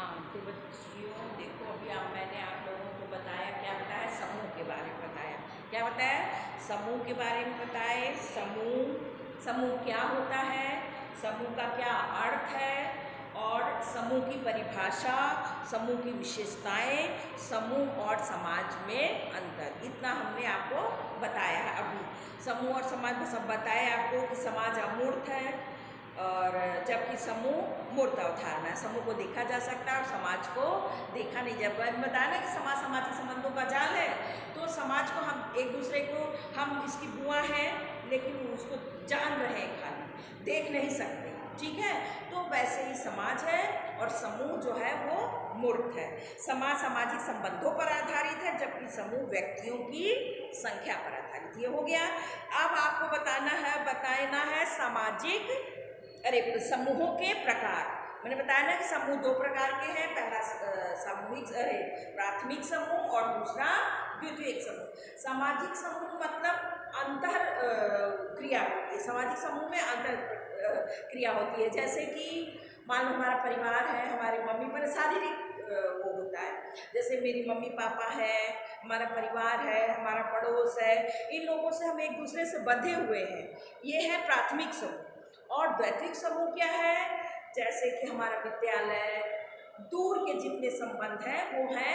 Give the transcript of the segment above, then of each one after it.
हाँ, तो बच्चियों देखो अभी मैंने आप लोगों को बताया, क्या बताया, समूह के बारे में बताया। क्या बताया? समूह के बारे में बताए। समूह समूह क्या होता है, समूह का क्या अर्थ है, और समूह की परिभाषा, समूह की विशेषताएं, समूह और समाज में अंतर, इतना हमने आपको बताया है। अभी समूह और समाज में सब बताया आपको कि समाज अमूर्त है और जबकि समूह मूर्त अवधारणा है। समूह को देखा जा सकता है और समाज को देखा नहीं। जब बताया ना कि समाज सामाजिक संबंधों का जाल है, तो समाज को हम एक दूसरे को, हम इसकी बुआ हैं लेकिन उसको जान रहे हैं, खाली देख नहीं सकते, ठीक है। तो वैसे ही समाज है और समूह जो है वो मूर्त है। समाज सामाजिक संबंधों पर आधारित है जबकि समूह व्यक्तियों की संख्या पर आधारित। ये हो गया। अब आपको बताना है सामाजिक समूहों के प्रकार। मैंने बताया ना कि समूह दो प्रकार के हैं, पहला प्राथमिक समूह और दूसरा द्वितीयक समूह। सामाजिक समूह मतलब अंतर क्रिया होती है। सामाजिक समूह में अंतर क्रिया होती है। जैसे कि मान लो हमारा परिवार है, हमारी मम्मी पर शारीरिक वो होता है, जैसे मेरी मम्मी पापा है, हमारा परिवार है, हमारा पड़ोस है, इन लोगों से हम एक दूसरे से बंधे हुए हैं। ये है प्राथमिक समूह। और द्वैतिक समूह क्या है? जैसे कि हमारा विद्यालय, दूर के जितने संबंध हैं वो है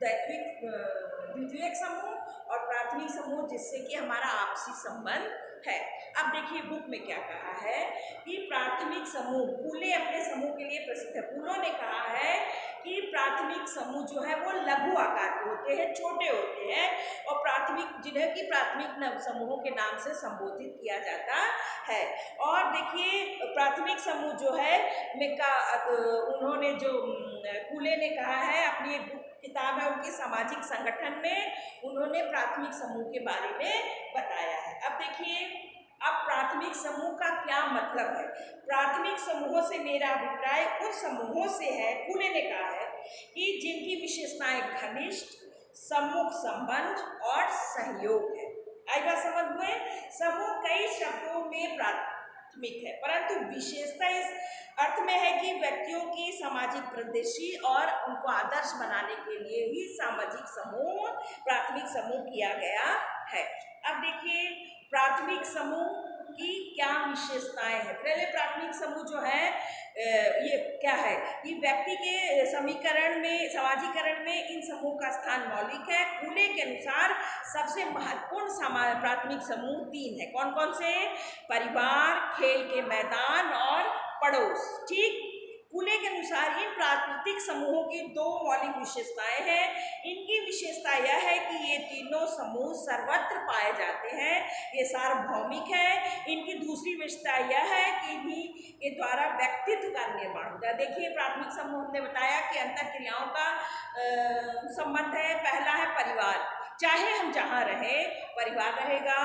द्वितीयक समूह, और प्राथमिक समूह जिससे कि हमारा आपसी संबंध है। अब देखिए बुक में क्या कहा है कि प्राथमिक समूह, फूले अपने समूह के लिए प्रसिद्ध है। फूलों ने कहा है कि प्राथमिक समूह जो है वो लघु आकार के होते हैं, छोटे होते हैं, और जिन्हें कि प्राथमिक समूहों के नाम से संबोधित किया जाता है। और देखिए प्राथमिक समूह जो है उन्होंने जो फूले ने कहा है, अपनी एक बुक किताब है उनके सामाजिक संगठन में, उन्होंने प्राथमिक समूह के बारे में बताया है। अब देखिए, अब प्राथमिक समूह का क्या मतलब है? प्राथमिक समूहों से मेरा अभिप्राय उन समूहों से है, फूले ने कहा है, कि जिनकी विशेषताएं घनिष्ठ, सम्मुख संबंध और सहयोग है। आई बात समझ में? समूह कई शब्दों में प्राथमिक है, परंतु विशेषता इस अर्थ में है कि व्यक्तियों की सामाजिक परिदृश्य और उनको आदर्श बनाने के लिए ही सामाजिक समूह, प्राथमिक समूह किया गया है। अब देखिए प्राथमिक समूह की क्या विशेषताएं हैं। पहले प्राथमिक समूह जो है ये क्या है कि व्यक्ति के समीकरण में, समाजीकरण में इन समूह का स्थान मौलिक है। फूले के अनुसार सबसे महत्वपूर्ण प्राथमिक समूह 3 है। कौन कौन से? परिवार, खेल के मैदान और पड़ोस। ठीक। फूले के अनुसार इन प्राकृतिक समूहों की 2 मौलिक विशेषताएं हैं। इनकी विशेषता यह है कि ये तीनों समूह सर्वत्र पाए जाते हैं, ये सार्वभौमिक है। इनकी दूसरी विशेषता यह है कि इन्हीं के द्वारा व्यक्तित्व का निर्माण होता है। देखिए प्राथमिक समूह हमने बताया कि अंतर क्रियाओं का संबंध है। पहला है परिवार, चाहे हम जहाँ रहे परिवार रहेगा,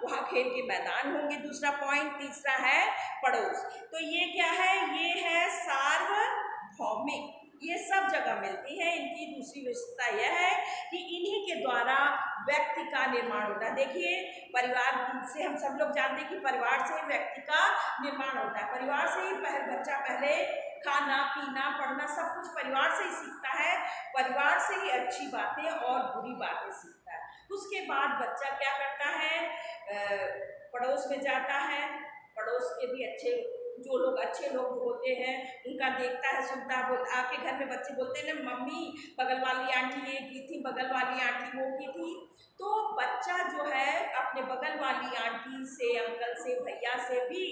वहाँ खेल के मैदान होंगे। दूसरा पॉइंट, तीसरा है पड़ोस। तो ये क्या है? ये है सार्वभौमिक, ये सब जगह मिलती है। इनकी दूसरी विशेषता यह है कि इन्हीं के द्वारा व्यक्ति का निर्माण होता है। देखिए परिवार से हम सब लोग जानते हैं कि परिवार से व्यक्ति का निर्माण होता है। परिवार से ही बच्चा पहले खाना पीना पढ़ना सब कुछ परिवार से ही सीखता है। परिवार से ही अच्छी बातें और बुरी बातें सीखता है। उसके बाद बच्चा क्या करता है? पड़ोस में जाता है, पड़ोस के भी जो लोग अच्छे लोग होते हैं उनका देखता है, सुनता है। आपके घर में बच्चे बोलते हैं ना, मम्मी बगल वाली आंटी ये की थी, बगल वाली आंटी वो की थी। तो बच्चा जो है अपने बगल वाली आंटी से, अंकल से, भैया से भी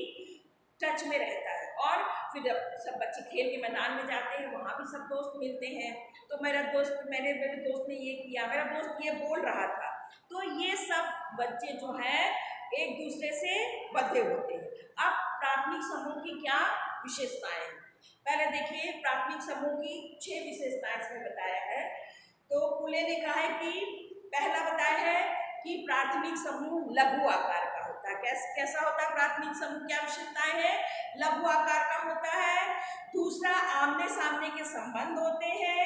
टच में रहता है। और फिर सब बच्चे खेल के मैदान में जाते हैं, वहाँ भी सब दोस्त मिलते हैं। तो मेरे दोस्त ने ये किया, मेरा दोस्त ये बोल रहा था। तो ये सब बच्चे जो हैं एक दूसरे से बंधे होते हैं। अब प्राथमिक समूह की क्या विशेषताएं हैं? पहले देखिए प्राथमिक समूह की 6 विशेषताएं इसमें बताया है। तो फूले ने कहा है कि पहला बताया है कि प्राथमिक समूह लघु आकार का होता है। कैसा होता है प्राथमिक समूह? क्या विशेषताएं हैं? लघु आकार का होता है। दूसरा, आमने सामने के संबंध होते हैं।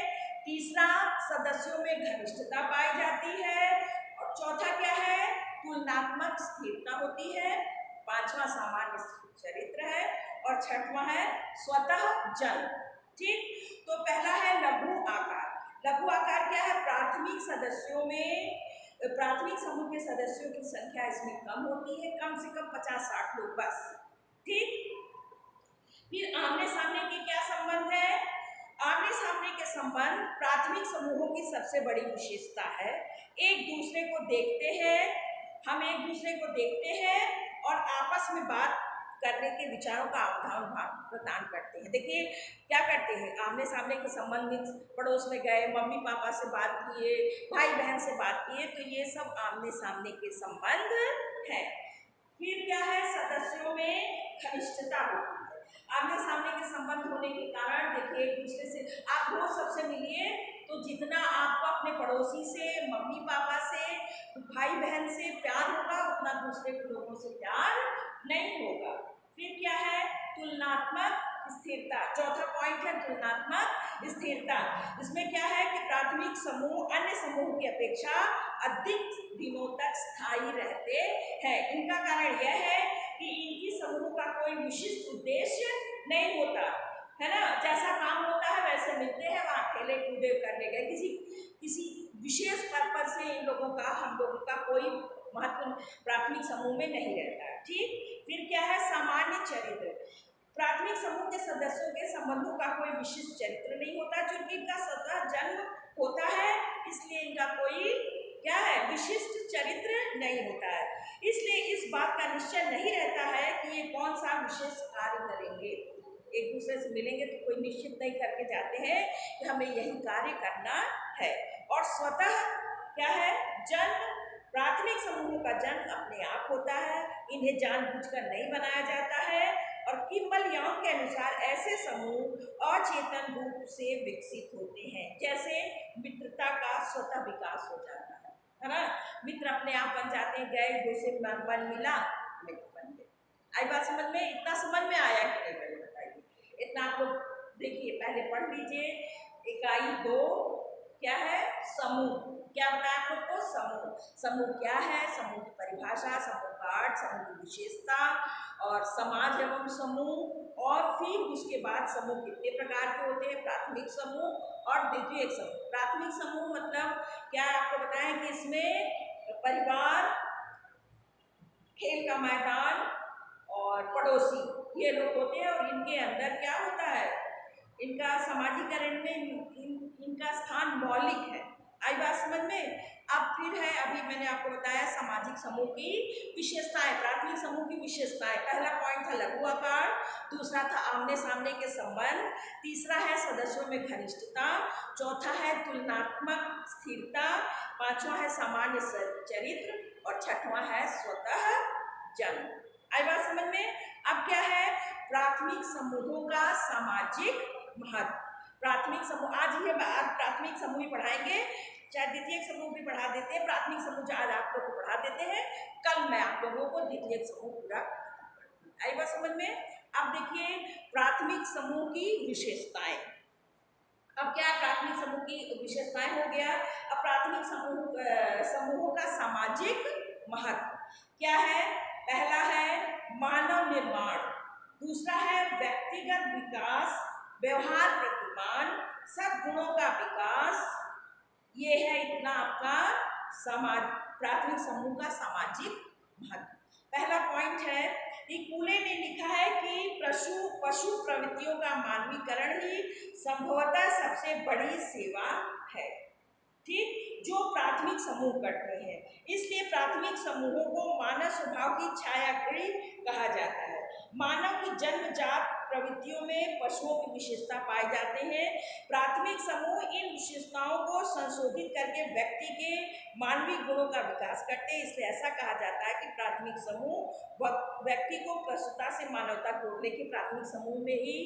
तीसरा, सदस्यों में घनिष्ठता पाई जाती है। और चौथा क्या है? तुलनात्मक स्थिरता होती है। पांचवा, सामान्य चरित्र है। और छठवां है स्वतः जन। ठीक, तो पहला है लघु आकार। लघु आकार क्या है? प्राथमिक सदस्यों में, प्राथमिक समूह के सदस्यों की संख्या इसमें कम होती है, कम से कम 50-60 लोग बस। ठीक, फिर आमने सामने के क्या संबंध है? आमने सामने के संबंध प्राथमिक समूहों की सबसे बड़ी विशेषता है। एक दूसरे को देखते हैं, हम एक दूसरे को देखते हैं और आपस में बात करने के विचारों का आदान प्रदान करते हैं। देखिए क्या करते हैं, आमने सामने के संबंध में पड़ोस में गए, मम्मी पापा से बात किए, भाई बहन से बात किए, तो ये सब आमने सामने के संबंध है। फिर क्या है? सदस्यों में घनिष्ठता होती है। आमने सामने के संबंध होने के कारण देखिए एक दूसरे से आप रोज सबसे मिलिए तो जितना आपको अपने पड़ोसी से, मम्मी पापा से, भाई बहन से प्यार होगा उतना दूसरे लोगों से प्यार नहीं होगा। फिर क्या है? तुलनात्मक स्थिरता। चौथा पॉइंट है तुलनात्मक स्थिरता। इसमें क्या है कि प्राथमिक समूह अन्य समूह की अपेक्षा अधिक दिनों तक स्थायी रहते हैं। इनका कारण यह है कि इनकी समूह का कोई विशिष्ट उद्देश्य नहीं होता है ना, जैसा काम होता है वैसे मिलते हैं, वहाँ खेले कूदे करने गए, किसी विशेष पर्पज से इन लोगों का, हम लोगों का कोई महत्व प्राथमिक समूह में नहीं रहता है। ठीक, फिर क्या है? सामान्य चरित्र। प्राथमिक समूह के सदस्यों के संबंधों का कोई विशिष्ट चरित्र नहीं होता, क्योंकि इनका स्वतः जन्म होता है, इसलिए इनका कोई क्या है? विशिष्ट चरित्र नहीं होता है। इसलिए इस बात का निश्चय नहीं रहता है कि ये कौन सा विशेष कार्य करेंगे। एक दूसरे से मिलेंगे तो कोई निश्चित नहीं करके जाते हैं कि हमें यही कार्य करना है। और स्वतः क्या है? जन्म। प्राथमिक समूहों का जन्म अपने आप होता है, इन्हें जानबूझकर नहीं बनाया जाता है। और किम्बल यांग के अनुसार ऐसे समूह अचेतन रूप से विकसित होते हैं, जैसे मित्रता का स्वतः विकास हो जाता है ना। मित्र अपने आप बन जाते हैं, गए दूसरे मन मिला मित्र बन गए। आई बात समझ में? इतना समझ में आया कि नहीं पहले बताइए? इतना आप लोग देखिए, पहले पढ़ लीजिए। इकाई 2 क्या है? समूह। क्या बताया आप लोग को? समूह। समूह क्या है? समूह की परिभाषा, समूह का अर्थ, समूह की विशेषता और समाज एवं समूह। और फिर उसके बाद समूह कितने प्रकार के होते हैं? प्राथमिक समूह और द्वितीयक समूह। प्राथमिक समूह मतलब क्या आपको बताएं कि इसमें परिवार, खेल का मैदान और पड़ोसी ये लोग होते हैं। और इनके अंदर क्या होता है? इनका समाजीकरण में इनका स्थान मौलिक है। आई बात समझ में? अब फिर है, अभी मैंने आपको बताया सामाजिक समूह की विशेषताएं, प्राथमिक समूह की विशेषताएं। पहला पॉइंट था लघु आकार, दूसरा था आमने सामने के संबंध, तीसरा है सदस्यों में घनिष्ठता, चौथा है तुलनात्मक स्थिरता, पांचवा है सामान्य चरित्र और छठवां है स्वतः जन्म। आई बात समझ में? अब क्या है? प्राथमिक समूहों का सामाजिक महत्व। प्राथमिक समूह आज ही प्राथमिक समूह ही पढ़ाएंगे, चाहे द्वितीयक समूह भी पढ़ा देते हैं। प्राथमिक समूह आज आप लोग को पढ़ा देते हैं, कल मैं आप लोगों को द्वितीयक समूह पूरा। आई बात समझ में? अब देखिए प्राथमिक समूह की विशेषताएं। अब क्या प्राथमिक समूह की विशेषताएं हो गया। अब प्राथमिक समूहों का सामाजिक महत्व क्या है? पहला है मानव निर्माण, दूसरा है व्यक्तिगत विकास, व्यवहार प्रतिमान, सद्गुणों का विकास। ये है इतना आपका समाज प्राथमिक समूह का सामाजिक महत्व। पहला पॉइंट है कि कूले ने लिखा है कि पशु प्रवृत्तियों का मानवीकरण ही संभवतः सबसे बड़ी सेवा है। ठीक, जो प्राथमिक समूह करते हैं। इसलिए प्राथमिक समूहों को मानव स्वभाव की छायागृह कहा जाता है। मानव की जन्मजात प्रवृत्तियों में पशुओं की विशेषता पाए जाते हैं। प्राथमिक समूह इन विशेषताओं को संशोधित करके व्यक्ति के मानवीय गुणों का विकास करते हैं। इसलिए ऐसा कहा जाता है कि प्राथमिक समूह व्यक्ति को प्रस्तुता से मानवता जोड़ने के प्राथमिक समूह में ही,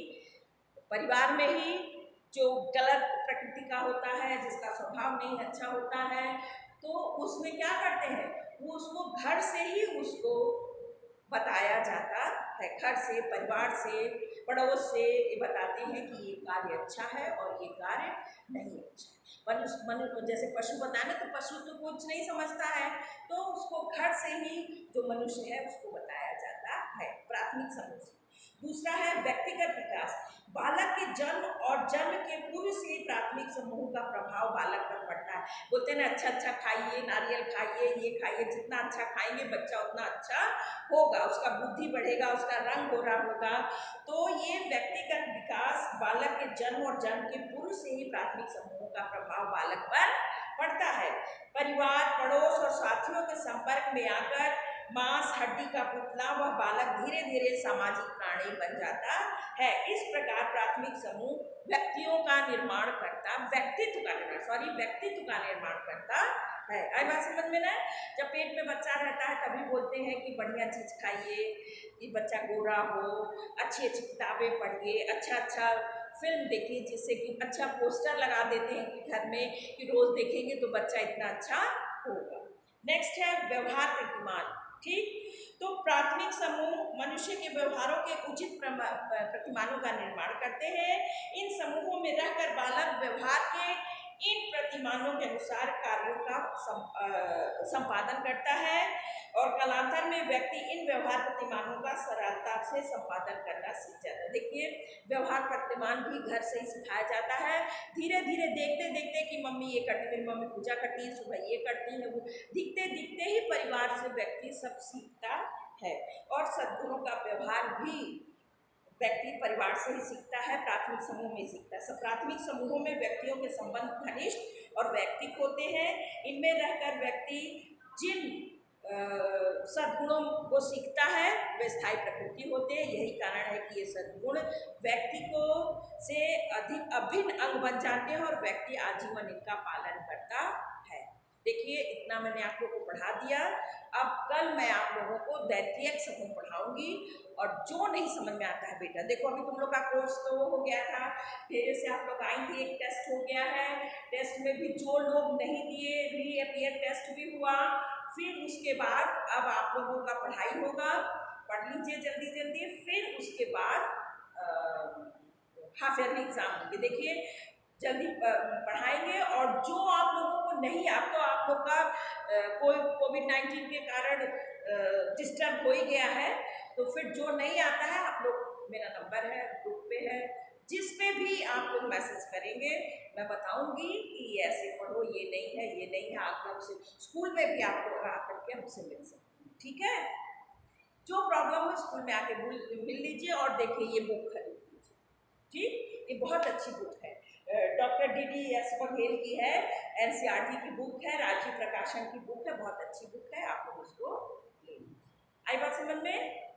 परिवार में ही जो गलत प्रकृति का होता है, जिसका स्वभाव नहीं अच्छा होता है, तो उसमें क्या करते हैं? वो उसको घर से ही उसको बताया जाता है। घर से, परिवार से, पड़ोस से ये बताते हैं कि ये कार्य अच्छा है और ये कार्य नहीं अच्छा है। मनुष्य जैसे पशु बताना, तो पशु तो कुछ नहीं समझता है, तो उसको घर से ही जो मनुष्य है उसको बताया जाता है प्राथमिक समूह से। दूसरा है व्यक्तिगत विकास। बालक के जन्म और जन्म के पूर्व से ही प्राथमिक समूह का प्रभाव बालक पर पड़ता है। बोलते हैं ना, अच्छा खाइए, नारियल खाइए, ये खाइए, जितना अच्छा खाएंगे बच्चा उतना अच्छा होगा, उसका बुद्धि बढ़ेगा, उसका रंग गोरा होगा। तो ये व्यक्तिगत विकास बालक के जन्म और जन्म के पूर्व से ही प्राथमिक समूह का प्रभाव बालक पर पड़ता है। परिवार, पड़ोस और साथियों के संपर्क में आकर मांस हड्डी का पुतला वह बालक धीरे धीरे सामाजिक प्राणी बन जाता है। इस प्रकार प्राथमिक समूह व्यक्तियों का निर्माण करता, व्यक्तित्व का निर्माण करता है। आई बात समझ में ना? जब पेट में बच्चा रहता है तभी बोलते हैं कि बढ़िया चीज खाइए, कि बच्चा गोरा हो, अच्छी अच्छी किताबें पढ़िए, अच्छा फिल्म देखिए, जिससे कि अच्छा पोस्टर लगा देते हैं कि घर में कि रोज देखेंगे तो बच्चा इतना अच्छा होगा। नेक्स्ट है व्यवहार प्रतिमान। ठीक, तो प्राथमिक समूह मनुष्य के व्यवहारों के उचित प्रतिमानों का निर्माण करते हैं। इन समूहों में रहकर बालक व्यवहार के इन प्रतिमानों के अनुसार कार्यों का संपादन करता है और कालांतर में व्यक्ति इन व्यवहार प्रतिमानों का सरलता से संपादन करना सीख जाता है। देखिए, व्यवहार प्रतिमान भी घर से ही सिखाया जाता है। धीरे धीरे देखते देखते कि मम्मी ये करती, मेरी मम्मी पूजा करती है, सुबह ये करती है, वो दिखते दिखते ही परिवार से व्यक्ति सब सीखता है। और सद्गुणों का व्यवहार भी व्यक्ति परिवार से ही सीखता है, प्राथमिक समूह में सीखता है। सब प्राथमिक समूहों में व्यक्तियों के संबंध घनिष्ठ और वैयक्तिक होते हैं। इनमें रहकर व्यक्ति जिन सद्गुणों को सीखता है वे स्थायी प्रकृति होते हैं। यही कारण है कि ये सद्गुण व्यक्ति को से अधिक अभिन्न अंग बन जाते हैं और व्यक्ति आजीवन इनका पालन करता है। देखिए, इतना मैंने आप लोगों को पढ़ा दिया। अब कल मैं आप लोगों को दैत्यक समूह पढ़ाऊंगी। और जो नहीं समझ में आता है बेटा, देखो अभी तुम लोग का कोर्स तो हो गया था, फिर से आप लोग आई थी, एक टेस्ट हो गया है। टेस्ट में भी जो लोग नहीं दिए, रीअपियर टेस्ट भी हुआ। फिर उसके बाद अब आप लोगों का पढ़ाई होगा, पढ़ लीजिए जल्दी जल्दी। फिर उसके बाद हाफ ईयरली एग्जाम होंगे। देखिए, जल्दी पढ़ाएंगे। और जो आप लोगों को नहीं, आप तो आप लोग का कोई कोविड-19 के कारण डिस्टर्ब हो ही गया है, तो फिर जो नहीं आता है आप लोग, मेरा नंबर है, ग्रुप पे है, जिस पे भी आप लोग मैसेज करेंगे मैं बताऊंगी कि ये ऐसे पढ़ो, ये नहीं है, ये नहीं है। आप हमसे स्कूल में भी आप लोग आकर के हमसे मिल सकते हैं। ठीक है, जो प्रॉब्लम हो स्कूल में आके मिल लीजिए। और देखिए, ये बुक खरीद लीजिए। ठीक, ये बहुत अच्छी बुक है, डॉक्टर DDS बघेल की है, NCERT की बुक है, राजीव प्रकाशन की बुक है, बहुत अच्छी बुक है। आप लोग उसको ले लीजिए। आई बात समझ में?